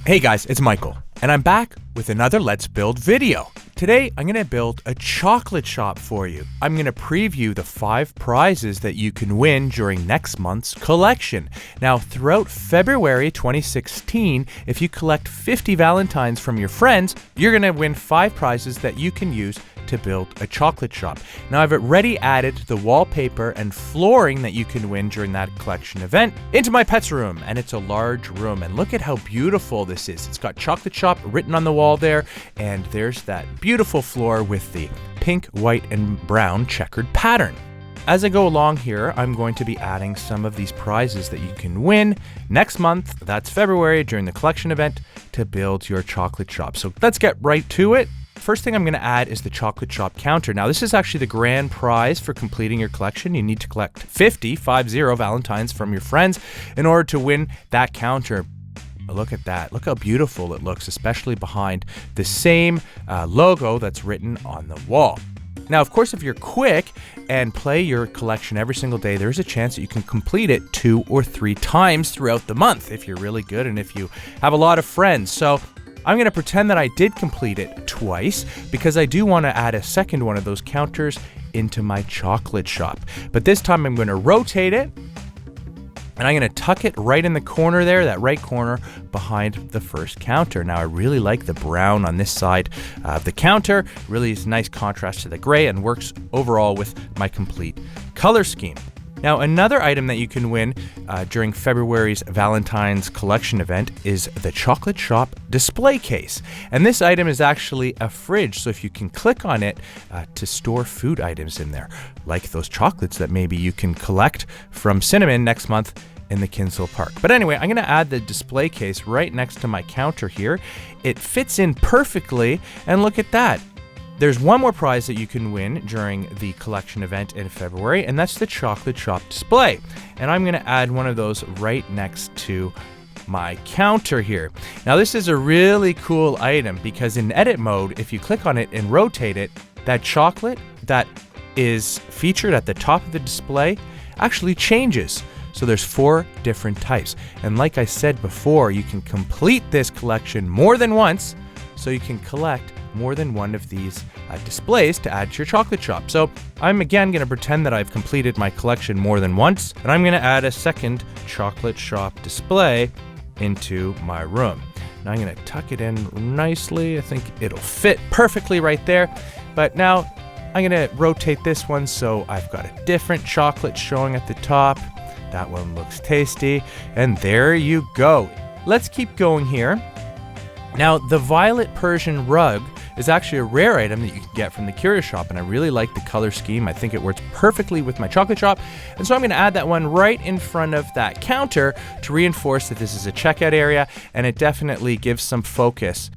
Hey guys, it's Michael, and I'm back with another Let's Build video. Today, I'm going to build a chocolate shop for you. I'm going to preview the 5 prizes that you can win during next month's collection. Now, throughout February 2016, if you collect 50 Valentines from your friends, you're going to win 5 prizes that you can use to build a chocolate shop. Now, I've already added the wallpaper and flooring that you can win during that collection event into my pet's room, and it's a large room. And look at how beautiful this is. It's got chocolate shop written on the wall there, and there's that beautiful floor with the pink, white, and brown checkered pattern. As I go along here, I'm going to be adding some of these prizes that you can win next month, that's February, during the collection event, to build your chocolate shop. So let's get right to it. First thing I'm going to add is the chocolate shop counter. Now, this is actually the grand prize for completing your collection. You need to collect 50 Valentines from your friends in order to win that counter. Look at that. Look how beautiful it looks, especially behind the same logo that's written on the wall. Now, of course, if you're quick and play your collection every single day, there's a chance that you can complete it 2 or 3 times throughout the month if you're really good and if you have a lot of friends. So I'm going to pretend that I did complete it twice because I do want to add a second one of those counters into my chocolate shop. But this time I'm going to rotate it, and I'm going to tuck it right in the corner there, that right corner behind the first counter. Now, I really like the brown on this side of the counter. Really is a nice contrast to the gray and works overall with my complete color scheme. Now, another item that you can win during February's Valentine's collection event is the Chocolate Shop display case. And this item is actually a fridge, so if you can click on it to store food items in there, like those chocolates that maybe you can collect from Cinnamon next month in the Kinsale Park. But anyway, I'm going to add the display case right next to my counter here. It fits in perfectly, and look at that. There's one more prize that you can win during the collection event in February, and that's the Chocolate Shop display. And I'm going to add one of those right next to my counter here. Now, this is a really cool item because in edit mode, if you click on it and rotate it, that chocolate that is featured at the top of the display actually changes. So there's 4 different types. And like I said before, you can complete this collection more than once, so you can collect more than one of these displays to add to your chocolate shop. So I'm again going to pretend that I've completed my collection more than once, and I'm going to add a second chocolate shop display into my room. Now I'm going to tuck it in nicely. I think it'll fit perfectly right there. But now I'm going to rotate this one so I've got a different chocolate showing at the top. That one looks tasty. And there you go. Let's keep going here. Now, the violet Persian rug is actually a rare item that you can get from the curio shop, and I really like the color scheme. I think it works perfectly with my chocolate shop, and so I'm going to add that one right in front of that counter to reinforce that this is a checkout area, and it definitely gives some focus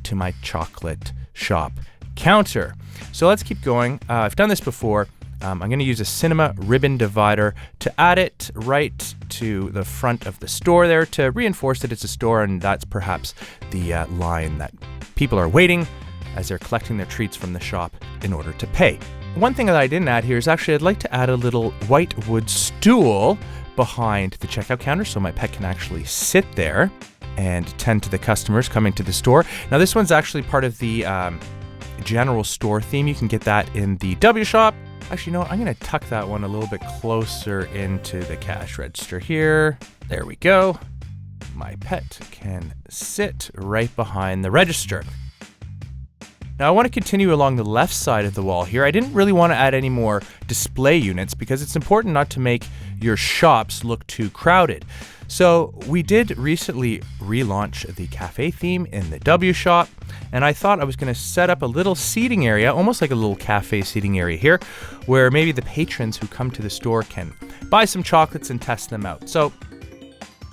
to my chocolate shop counter. So let's keep going. I've done this before. I'm going to use a cinema ribbon divider to add it right to the front of the store there to reinforce that it's a store, and that's perhaps the line that people are waiting as they're collecting their treats from the shop in order to pay. One thing that I didn't add here is actually I'd like to add a little white wood stool behind the checkout counter so my pet can actually sit there and tend to the customers coming to the store. Now, this one's actually part of the general store theme. You can get that in the W shop. Actually, you know what? I'm going to tuck that one a little bit closer into the cash register here. There we go. My pet can sit right behind the register. Now, I want to continue along the left side of the wall here. I didn't really want to add any more display units because it's important not to make your shops look too crowded. So we did recently relaunch the cafe theme in the W shop, and I thought I was going to set up a little seating area, almost like a little cafe seating area here, where maybe the patrons who come to the store can buy some chocolates and test them out. So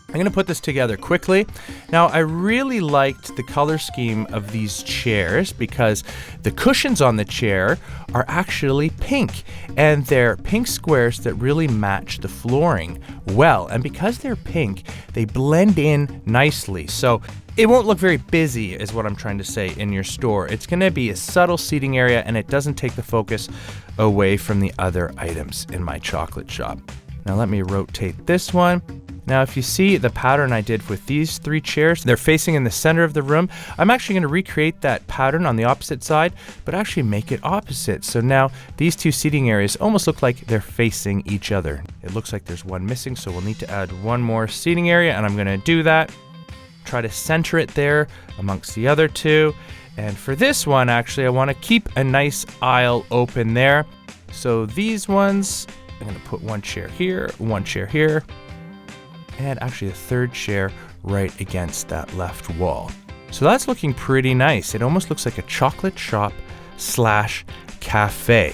I'm going to put this together quickly. Now, I really liked the color scheme of these chairs because the cushions on the chair are actually pink, and they're pink squares that really match the flooring well. And because they're pink, they blend in nicely. So it won't look very busy is what I'm trying to say in your store. It's going to be a subtle seating area, and it doesn't take the focus away from the other items in my chocolate shop. Now let me rotate this one. Now, if you see the pattern I did with these 3 chairs, they're facing in the center of the room. I'm actually going to recreate that pattern on the opposite side, but actually make it opposite. So now these 2 seating areas almost look like they're facing each other. It looks like there's one missing, so we'll need to add one more seating area, and I'm going to do that. Try to center it there amongst the other 2. And for this one, actually, I want to keep a nice aisle open there. So these ones, I'm going to put one chair here, and actually a 3rd chair right against that left wall. So that's looking pretty nice. It almost looks like a chocolate shop / cafe.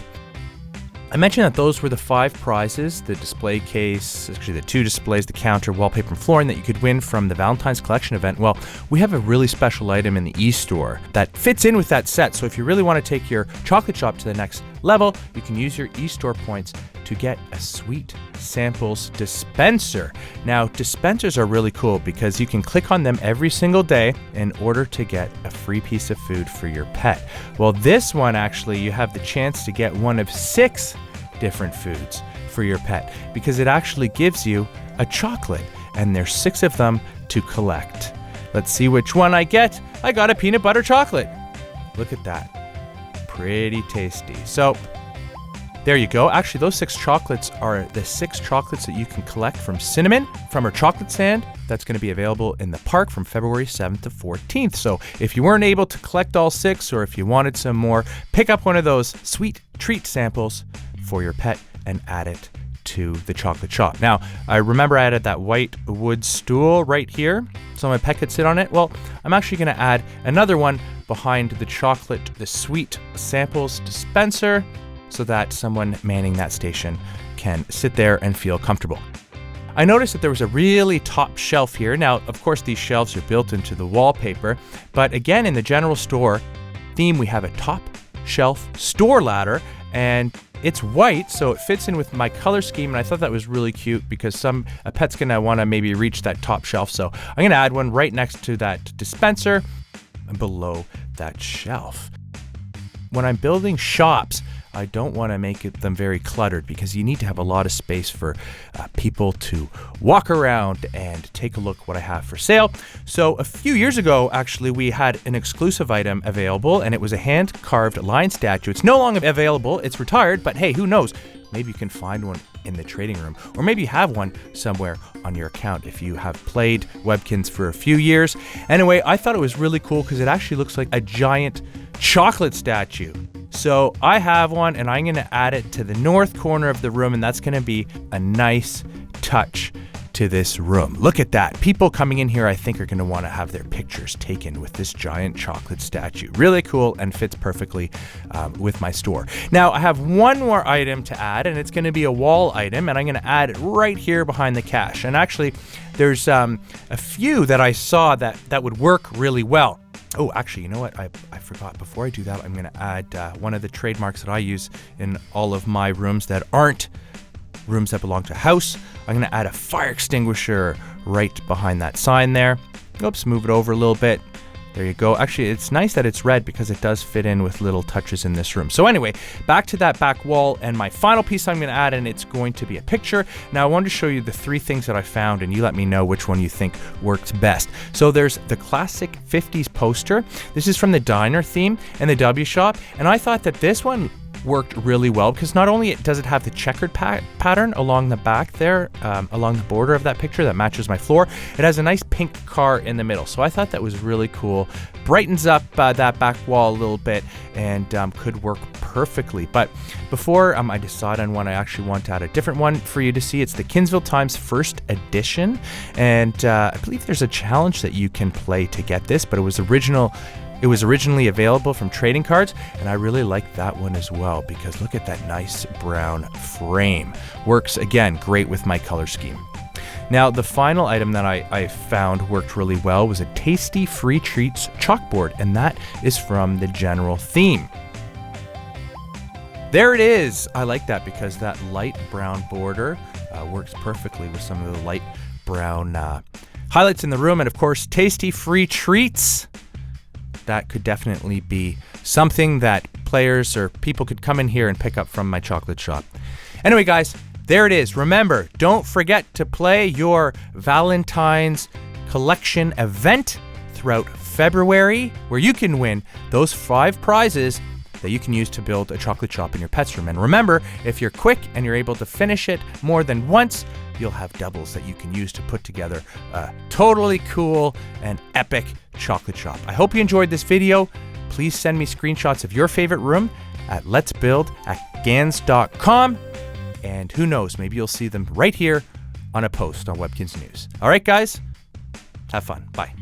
I mentioned that those were the 5 prizes, the display case, actually the 2 displays, the counter, wallpaper, and flooring that you could win from the Valentine's Collection event. Well, we have a really special item in the e-store that fits in with that set. So if you really want to take your chocolate shop to the next level, you can use your e-store points to get a sweet samples dispenser. Now, dispensers are really cool because you can click on them every single day in order to get a free piece of food for your pet. Well, this one actually, you have the chance to get one of 6 different foods for your pet because it actually gives you a chocolate, and there's 6 of them to collect. Let's see which one I get. I got a peanut butter chocolate. Look at that. Pretty tasty. So there you go. Actually, those 6 chocolates are the 6 chocolates that you can collect from Cinnamon from her chocolate stand. That's going to be available in the park from February 7th to 14th. So if you weren't able to collect all 6, or if you wanted some more, pick up one of those sweet treat samples for your pet and add it to the chocolate shop. Now, I remember I added that white wood stool right here so my pet could sit on it. Well, I'm actually going to add another one behind the sweet samples dispenser, so that someone manning that station can sit there and feel comfortable. I noticed that there was a really top shelf here. Now, of course, these shelves are built into the wallpaper, but again, in the general store theme, we have a top shelf store ladder, and it's white, so it fits in with my color scheme, and I thought that was really cute because a pet's gonna wanna maybe reach that top shelf. So I'm gonna add one right next to that dispenser and below that shelf. When I'm building shops, I don't want to make them very cluttered because you need to have a lot of space for people to walk around and take a look what I have for sale. So a few years ago, actually, we had an exclusive item available, and it was a hand-carved lion statue. It's no longer available. It's retired, but hey, who knows? Maybe you can find one in the trading room, or maybe you have one somewhere on your account if you have played Webkinz for a few years. Anyway, I thought it was really cool because it actually looks like a giant chocolate statue. So I have one, and I'm going to add it to the north corner of the room, and that's going to be a nice touch to this room. Look at that. People coming in here, I think, are going to want to have their pictures taken with this giant chocolate statue. Really cool and fits perfectly with my store. Now, I have one more item to add, and it's going to be a wall item, and I'm going to add it right here behind the cache. And actually, there's a few that I saw that would work really well. Oh, actually, you know what? I forgot. Before I do that, I'm going to add one of the trademarks that I use in all of my rooms that aren't rooms that belong to a house. I'm going to add a fire extinguisher right behind that sign there. Oops, move it over a little bit. There you go. Actually, it's nice that it's red because it does fit in with little touches in this room. So anyway, back to that back wall, and my final piece I'm going to add, and it's going to be a picture. Now, I wanted to show you the 3 things that I found, and you let me know which one you think works best. So there's the classic 50s poster. This is from the diner theme and the W shop, and I thought that this one worked really well because not only does it have the checkered pattern along the back there, along the border of that picture that matches my floor, it has a nice pink car in the middle. So I thought that was really cool. Brightens up that back wall a little bit and could work perfectly. But before I decide on one, I actually want to add a different one for you to see. It's the Kinsville Times First Edition, and I believe there's a challenge that you can play to get this, but it was originally available from trading cards, and I really like that one as well because look at that nice brown frame. Works, again, great with my color scheme. Now, the final item that I found worked really well was a Tasty Free Treats chalkboard, and that is from the general theme. There it is. I like that because that light brown border works perfectly with some of the light brown highlights in the room, and of course, Tasty Free Treats. That could definitely be something that players or people could come in here and pick up from my chocolate shop. Anyway, guys, there it is. Remember, don't forget to play your Valentine's collection event throughout February, where you can win those 5 prizes that you can use to build a chocolate shop in your pet's room. And remember, if you're quick and you're able to finish it more than once, you'll have doubles that you can use to put together a totally cool and epic chocolate shop. I hope you enjoyed this video. Please send me screenshots of your favorite room at letsbuild@gans.com. And who knows, maybe you'll see them right here on a post on Webkinz News. All right, guys, have fun. Bye.